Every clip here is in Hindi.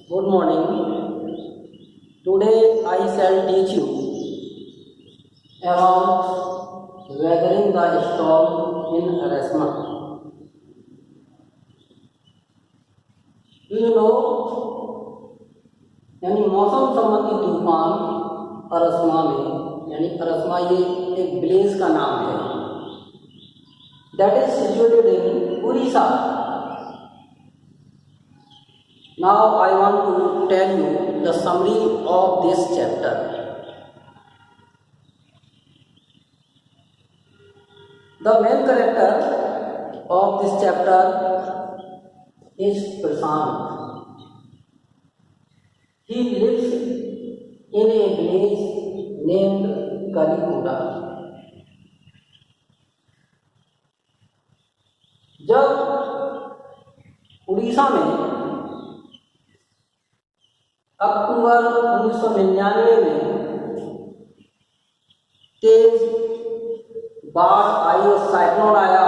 Good morning. Today I shall teach you about weathering the storm in Erasmus. Do you know यानी मौसम संबंधी तूफान अरसमा में, यानी अरसमा ये एक विलेज का नाम है, that is situated in Orissa. Now I want to tell you the summary of this chapter. The main character of this chapter is Prashant. He lives in a village named Kalikuda. जब उड़ीसा में अक्टूबर 1999 में तेज बाढ़ आई और साइक्लोन आया,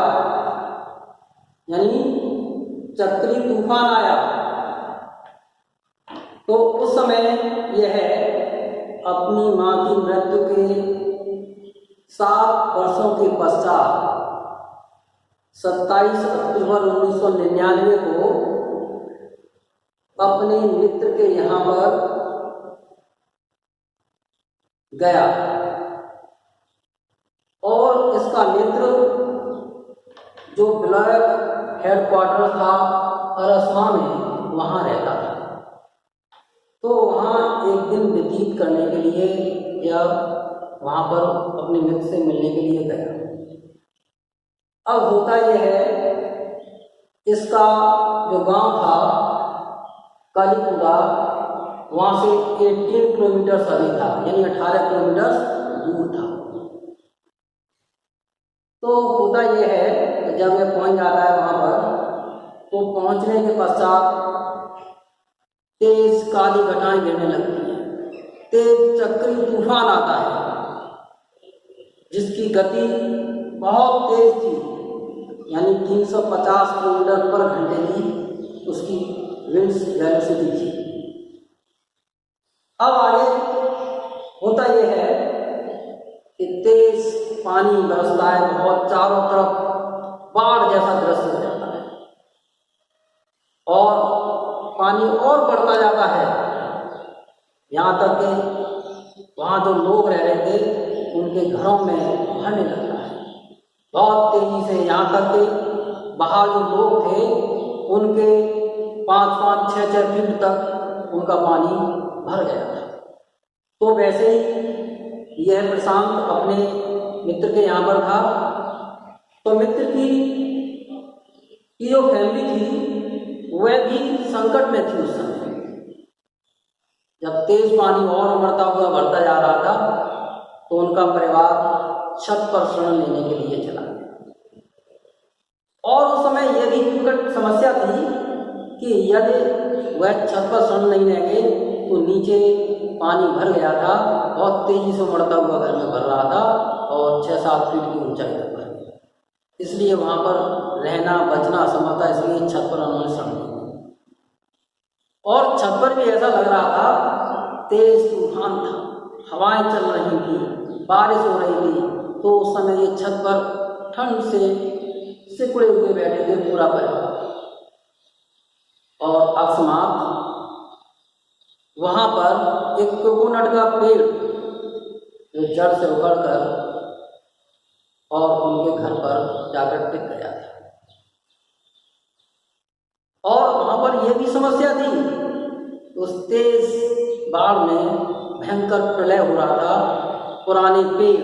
यानी चक्री तूफान आया, तो उस समय यह अपनी मां की मृत्यु के 7 वर्षों के पश्चात 27 अक्टूबर 1999 को अपने मित्र के यहाँ पर गया और इसका मित्र जो ब्लॉक हेडक्वार्टर था अरसमा में, वहाँ रहता था. तो वहाँ एक दिन व्यतीत करने के लिए या वहाँ पर अपने मित्र से मिलने के लिए गया. अब होता यह है, इसका जो गांव था कालीकुड़ा, वहाँ से 18 किलोमीटर अधिक था, यानी 18 किलोमीटर दूर था. तो होता यह है कि जब यह पहुँच जाता है वहाँ पर, तो पहुँचने के पश्चात तेज काली घटाएं गिरने लगती हैं. तेज चक्री तूफान आता है जिसकी गति बहुत तेज थी, यानी 350 किलोमीटर पर घंटे की उसकी विंड्स वेलोसिटी थी. अब आगे होता यह है कि तेज पानी बरसता है, बहुत चारों तरफ बाढ़ जैसा दृश्य हो जाता है और पानी और बढ़ता जाता है, यहाँ तक कि वहाँ जो लोग रह रहे थे उनके घरों में भरने लगता है बहुत तेजी से, यहाँ तक कि बाहर जो लोग थे उनके 5-5, 6-6 फीट तक उनका पानी भर गया था. तो वैसे ही यह प्रशांत अपने मित्र के यहाँ पर था. तो मित्र की जो फैमिली थी वह भी संकट में थी. उस समय जब तेज पानी और उमड़ता हुआ बढ़ता जा रहा था, तो उनका परिवार छत पर शरण लेने के लिए चला गया. और उस समय यह भी विकट समस्या थी कि यदि वह छत पर शरण नहीं रह गए तो नीचे पानी भर गया था, बहुत तेजी से उमड़ता हुआ घर में भर रहा था और 6-7 फीट की ऊंचाई तक भर गया. इसलिए वहाँ पर रहना बचना असंभव था, इसलिए छत पर उन्होंने शरण ली. और छत पर भी ऐसा लग रहा था, तेज तूफान था, हवाएं चल रही थी, बारिश हो रही थी. तो उस समय ये छत पर ठंड से सिकुड़े हुए बैठे थे पूरा परिवार. और अकस्मात वहाँ पर एक कोकोनट का पेड़ जो जड़ से उखड़कर और उनके घर पर जाकर टिक गया था. और वहाँ पर यह भी समस्या थी, उस तेज बाढ़ में भयंकर प्रलय हो रहा था. पुराने पेड़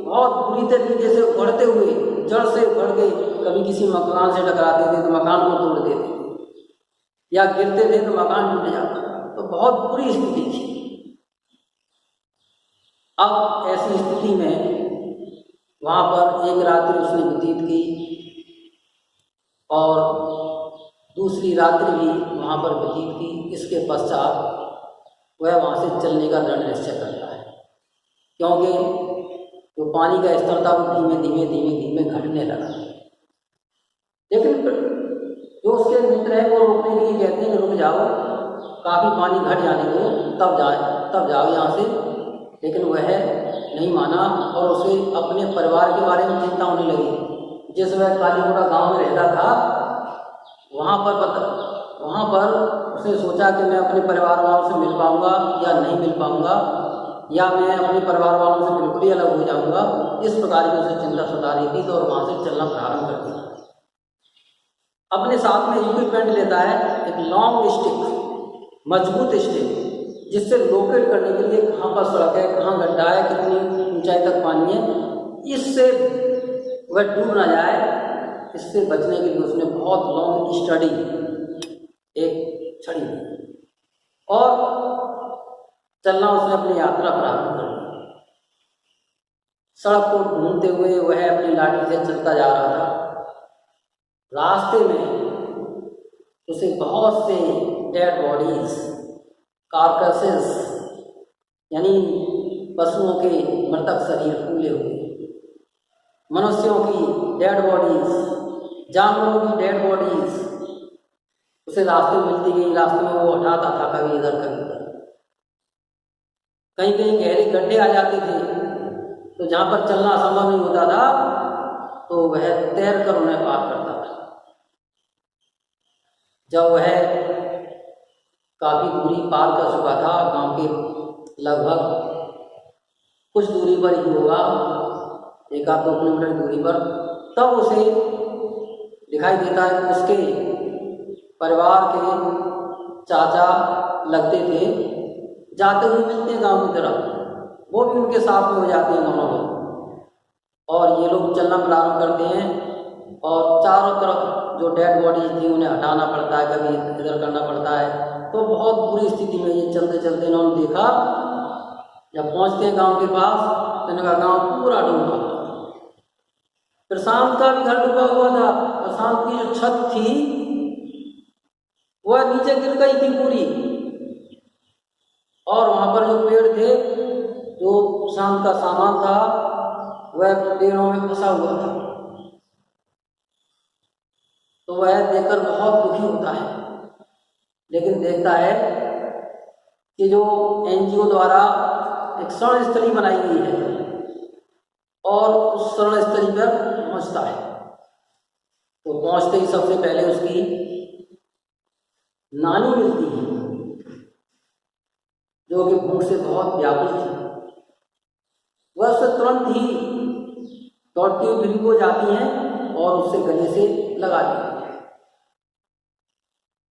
बहुत बुरी तरीके से उखड़ते हुए, जड़ से उखड़ के कभी किसी मकान से टकराते थे तो मकान को तोड़ देते थे, या गिरते थे तो मकान टूट जाता था. तो बहुत बुरी स्थिति थी. अब ऐसी स्थिति में वहाँ पर एक रात्रि उसने व्यतीत की और दूसरी रात्रि भी वहाँ पर व्यतीत की. इसके पश्चात वह वहाँ से चलने का दृढ़ निश्चय करता है, क्योंकि जो पानी का स्तर था वो धीमे धीमे घटने लगा. लेकिन जो उसके मित्र हैं वो रोकने के लिए कहते हैं कि रुक जाओ, काफ़ी पानी घट जाने को तब जाओ यहाँ से। लेकिन वह नहीं माना और उसे अपने परिवार के बारे में चिंता होने लगी। जिस वह कालीगुड़ा गांव में रहता था वहाँ पर उसने सोचा कि मैं अपने परिवार वालों से मिल पाऊँगा या नहीं मिल पाऊँगा, या मैं अपने परिवार वालों से बिल्कुल ही अलग हो जाऊँगा। इस प्रकार की उसे चिंता सता रही थी। तो और वहाँ से चलना प्रारंभ कर दिया। अपने साथ में इक्विपमेंट लेता है, एक लॉन्ग स्टिक, मजबूत स्टिक, जिससे लोकेट करने के लिए कहाँ पर सड़क है, कहाँ गड्ढा है, कितनी ऊंचाई तक पानी है, इससे वह डूब ना जाए, इससे बचने के लिए उसने बहुत लॉन्ग स्टडी एक छड़ी और चलना उसने अपनी यात्रा प्रारंभ कर दी। सड़क को ढूंढते हुए वह अपनी लाठी से चलता जा रहा था। रास्ते में उसे बहुत से डेड बॉडीज, कार्कसेस यानी पशुओं के मृतक शरीर फूले हुए, मनुष्यों की डेड बॉडीज, जानवरों की डेड बॉडीज उसे रास्ते में मिलती गई। रास्ते में वो हटाता था, कभी इधर कभी उधर। कहीं कहीं गहरे गड्ढे आ जाते थे, तो जहाँ पर चलना असंभव नहीं होता था तो वह तैर कर उन्हें पार करता था। जब वह काफ़ी दूरी पार कर चुका था, गांव के लगभग कुछ दूरी पर ही होगा, 1-2 किलोमीटर दूरी पर, तब उसे दिखाई देता है कि उसके परिवार के चाचा लगते थे, जाते हुए मिलते हैं गांव की तरफ, वो भी उनके साथ में हो जाते हैं दोनों लोग। और ये लोग चलना प्रारंभ करते हैं और चारों तरफ जो डेड बॉडीज थी उन्हें हटाना पड़ता है, कभी इधर करना पड़ता है। तो बहुत बुरी स्थिति में ये चलते चलते इन्होंने देखा, जब पहुंचते हैं गांव के पास तो इनका गांव पूरा डूबा। प्रशांत का भी घर डूबा हुआ था। प्रशांत की जो छत थी वह नीचे गिर गई थी पूरी, और वहां पर जो पेड़ थे, जो प्रशांत का सामान था, वह पेड़ों में फंसा हुआ था। तो वह देखकर बहुत दुखी होता है, लेकिन देखता है कि जो एनजीओ द्वारा एक शरण स्थली बनाई गई है और उस शरण स्थली पर पहुंचता है। तो पहुंचते ही सबसे पहले उसकी नानी मिलती है, जो कि भूख से बहुत व्याकुल थी। वह उससे तुरंत ही दौड़ती हुई बिल्ली को जाती हैं और उससे गले से लगा देती है।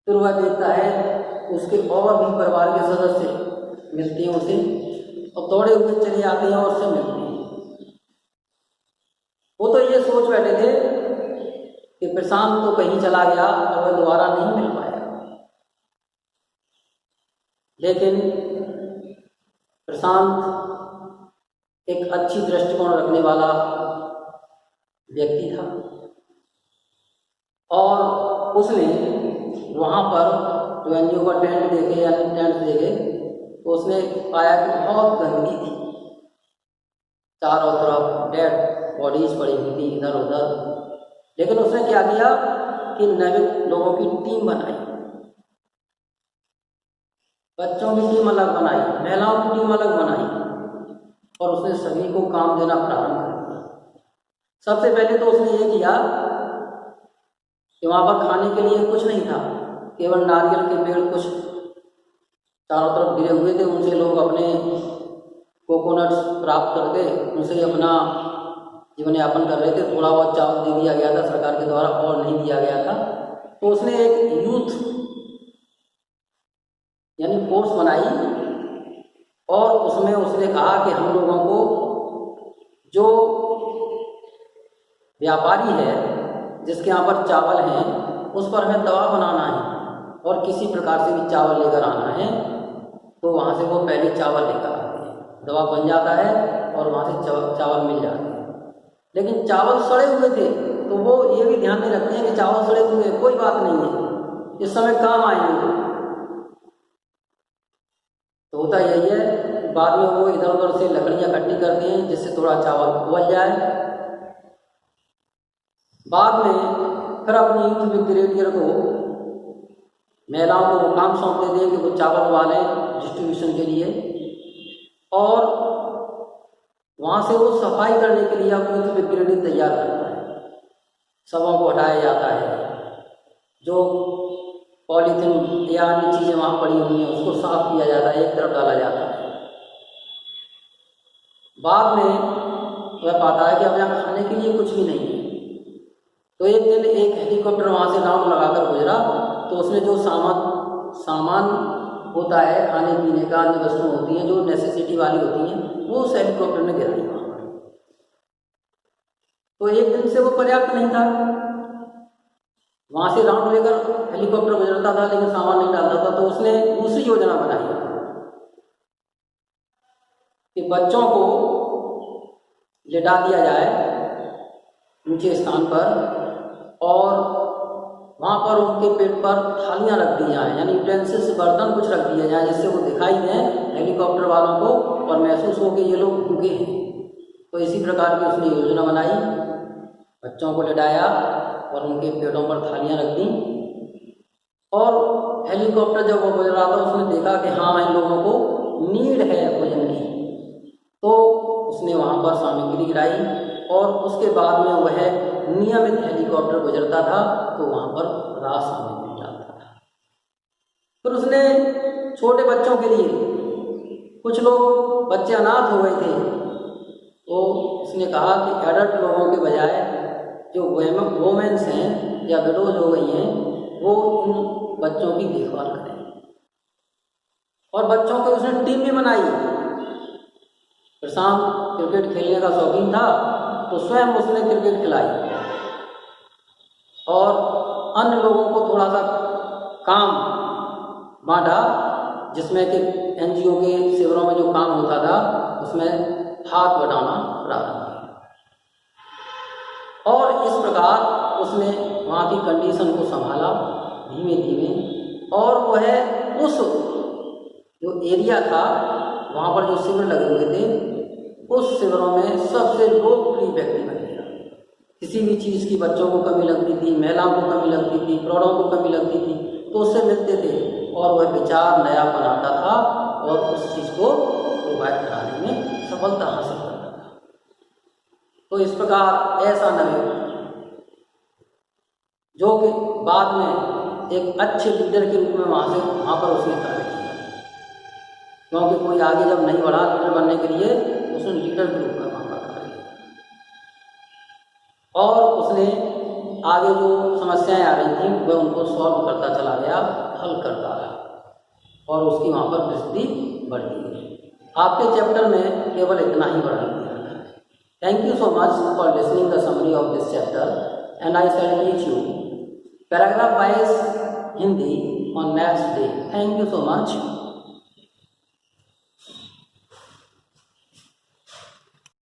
फिर वह देखता है उसके और भी परिवार के सदस्य मिलते हैं उसे, और दौड़े हुए चले जाते हैं और उससे मिलते हैं। वो तो ये सोच बैठे थे कि प्रशांत तो कहीं चला गया और वह दोबारा नहीं मिल पाया, लेकिन प्रशांत एक अच्छी दृष्टिकोण रखने वाला व्यक्ति था, और उसने वहाँ पर जो एनजीओ का टेंट देखे तो उसने पाया कि बहुत गंदगी थी, चारों तरफ डेड बॉडीज पड़ी हुई थी इधर उधर। लेकिन उसने क्या किया कि नए लोगों की टीम बनाई, बच्चों की टीम अलग बनाई, महिलाओं की टीम अलग बनाई, और उसने सभी को काम देना प्रारंभ कर दिया। सबसे पहले तो उसने ये किया कि वहाँ पर खाने के लिए कुछ नहीं था, केवल नारियल के पेड़ कुछ चारों तरफ गिरे हुए थे, उनसे लोग अपने कोकोनट्स प्राप्त करके उनसे ही अपना जीवन यापन कर रहे थे। थोड़ा बहुत चावल दे दिया गया था सरकार के द्वारा, और नहीं दिया गया था। तो उसने एक यूथ यानी फोर्स बनाई, और उसमें उसने कहा कि हम लोगों को जो व्यापारी है जिसके यहाँ पर चावल हैं उस पर हमें दवा बनाना है, और किसी प्रकार से भी चावल लेकर आना है। तो वहाँ से वो पहले चावल लेकर आते हैं, दवा बन जाता है और वहाँ से चावल मिल जाते हैं। लेकिन चावल सड़े हुए थे, तो वो ये भी ध्यान में रखते हैं कि चावल सड़े हुए हैं, कोई बात नहीं है, इस समय काम आएंगे। तो होता यही है, बाद में वो इधर उधर से लकड़ियाँ इकट्ठी करते हैं जिससे थोड़ा चावल उबल जाए। बाद में फिर अपनी यूथ ब्रिगेडियर को महिलाओं को वो काम सौंप देते हैं कि वो चावल वालें डिस्ट्रीब्यूशन के लिए, और वहाँ से वो सफाई करने के लिए अपनी यूथ ब्रिगेड तैयार करता है। शवों को हटाया जाता है, जो पॉलीथीन या अन्य चीज़ें वहाँ पड़ी हुई हैं उसको साफ किया जाता है, एक तरफ डाला जाता है। बाद में वह पाता है कि अब यहाँ खाने के लिए कुछ भी नहीं है। तो एक दिन एक हेलीकॉप्टर वहाँ से राउंड लगाकर गुजरा, तो उसने जो सामान होता है खाने पीने का, अन्य वस्तुएं होती हैं जो नेसेसिटी वाली होती हैं, वो उस हेलीकॉप्टर ने गिराई वहाँ पर। तो एक दिन से वो पर्याप्त नहीं था, वहाँ से राउंड लेकर हेलीकॉप्टर गुजरता था लेकिन सामान नहीं डालता था। तो उसने दूसरी योजना बनाई कि बच्चों को लिटा दिया जाए ऊंचे स्थान पर और वहाँ पर उनके पेट पर थालियाँ रख दी जाएँ, यानी यूटेंसिल्स बर्तन कुछ रख दिए जाएँ जिससे वो दिखाई दें हेलीकॉप्टर वालों को और महसूस हो कि ये लोग भूखे हैं। तो इसी प्रकार की उसने योजना बनाई, बच्चों को लिटाया और उनके पेटों पर थालियाँ रख दी, और हेलीकॉप्टर जब वो गुजर रहा था उसने देखा कि हाँ इन लोगों को नीड है भोजन की, तो उसने वहाँ पर सामग्री गिराई और उसके बाद में वह नियमित हेलीकॉप्टर गुजरता था तो वहाँ पर रास सामग्री डालता था। फिर उसने छोटे बच्चों के लिए, कुछ लोग बच्चे अनाथ हो गए थे, तो उसने कहा कि एडल्ट लोगों के बजाय जो वोमेन्स हैं या विडोज हो गई हैं वो इन बच्चों की देखभाल करें। और बच्चों के उसने टीम भी बनाई। प्रशांत क्रिकेट खेलने का शौकीन था तो स्वयं उसने क्रिकेट खिलाई और अन्य लोगों को थोड़ा सा काम बांटा, जिसमें कि एनजीओ के शिविरों में जो काम होता था उसमें हाथ बटाना प्रारंभ किया। और इस प्रकार उसने वहाँ की कंडीशन को संभाला धीमे धीमे, और वह उस जो एरिया था वहाँ पर जो शिविर लगे हुए थे उस शिविरों में सबसे लोकप्रिय व्यक्ति बन गया। किसी भी चीज़ की बच्चों को कमी लगती थी, महिलाओं को कमी लगती थी, प्रौढ़ों को कमी लगती थी, तो उससे मिलते थे और वह विचार नया बनाता था और उस चीज़ को प्रोवाइड कराने में सफलता हासिल करता था। तो इस प्रकार ऐसा नवीन जो कि बाद में एक अच्छे लीडर के रूप में वहाँ पर उसने कार्य किया, क्योंकि कोई आगे जब नहीं बढ़ा लीडर बनने के लिए उसने लीडर के रूप में वहाँ पर कार्य किया और उसने आगे जो समस्याएं आ रही थी वह उनको सॉल्व करता चला गया, हल करता रहा और उसकी वहाँ पर प्रसिद्धि बढ़ती गई। आपके चैप्टर में केवल इतना ही वर्णन किया गया है। Thank you so much for listening the summary of this chapter and I shall teach you paragraph wise Hindi on next day. Thank you so much.